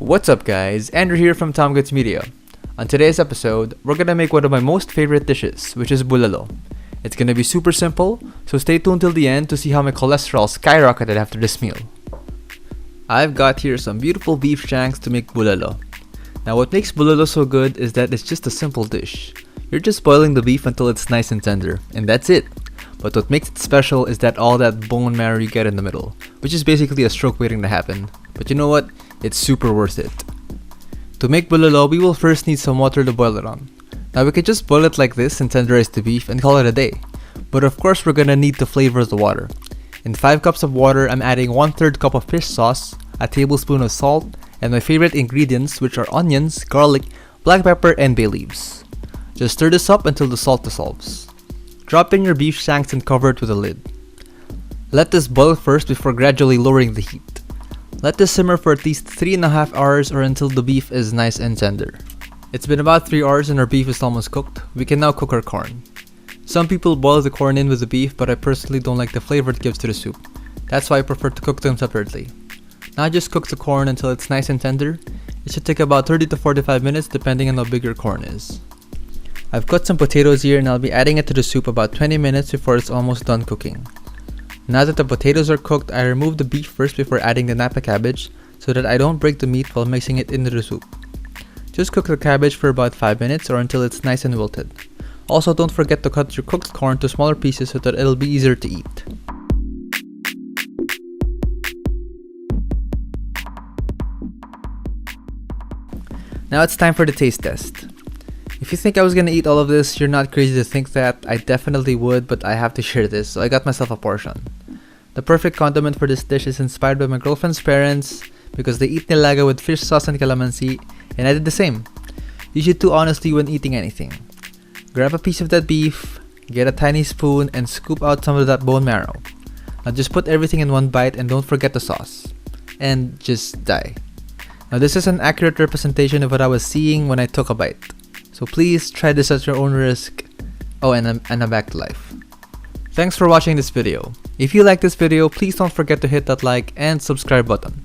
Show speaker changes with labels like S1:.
S1: What's up guys, Andrew here from Tom Goods Media. On today's episode, we're gonna make one of my most favorite dishes, which is bulalo. It's gonna be super simple, so stay tuned till the end to see how my cholesterol skyrocketed after this meal. I've got here some beautiful beef shanks to make bulalo. Now what makes bulalo so good is that it's just a simple dish. You're just boiling the beef until it's nice and tender, and that's it. But what makes it special is that all that bone marrow you get in the middle, which is basically a stroke waiting to happen. But you know what? It's super worth it. To make bulalo, we will first need some water to boil it on. Now we could just boil it like this and tenderize the beef and call it a day. But of course we're gonna need to flavor the water. In 5 cups of water, I'm adding 1/3 cup of fish sauce, a tablespoon of salt, and my favorite ingredients, which are onions, garlic, black pepper, and bay leaves. Just stir this up until the salt dissolves. Drop in your beef shanks and cover it with a lid. Let this boil first before gradually lowering the heat. Let this simmer for at least 3.5 hours or until the beef is nice and tender. It's been about 3 hours and our beef is almost cooked. We can now cook our corn. Some people boil the corn in with the beef, but I personally don't like the flavor it gives to the soup. That's why I prefer to cook them separately. Now just cook the corn until it's nice and tender. It should take about 30 to 45 minutes depending on how big your corn is. I've cut some potatoes here and I'll be adding it to the soup about 20 minutes before it's almost done cooking. Now that the potatoes are cooked, I remove the beef first before adding the napa cabbage so that I don't break the meat while mixing it into the soup. Just cook the cabbage for about 5 minutes or until it's nice and wilted. Also, don't forget to cut your cooked corn to smaller pieces so that it'll be easier to eat. Now it's time for the taste test. If you think I was gonna eat all of this, you're not crazy to think that. I definitely would, but I have to share this, so I got myself a portion. The perfect condiment for this dish is inspired by my girlfriend's parents because they eat nilaga with fish sauce and calamansi, and I did the same. You should too honestly when eating anything. Grab a piece of that beef, get a tiny spoon, and scoop out some of that bone marrow. Now just put everything in one bite and don't forget the sauce. And just die. Now this is an accurate representation of what I was seeing when I took a bite. So please try this at your own risk. Oh, and I'm back to life. Thanks for watching this video. If you like this video, please don't forget to hit that like and subscribe button.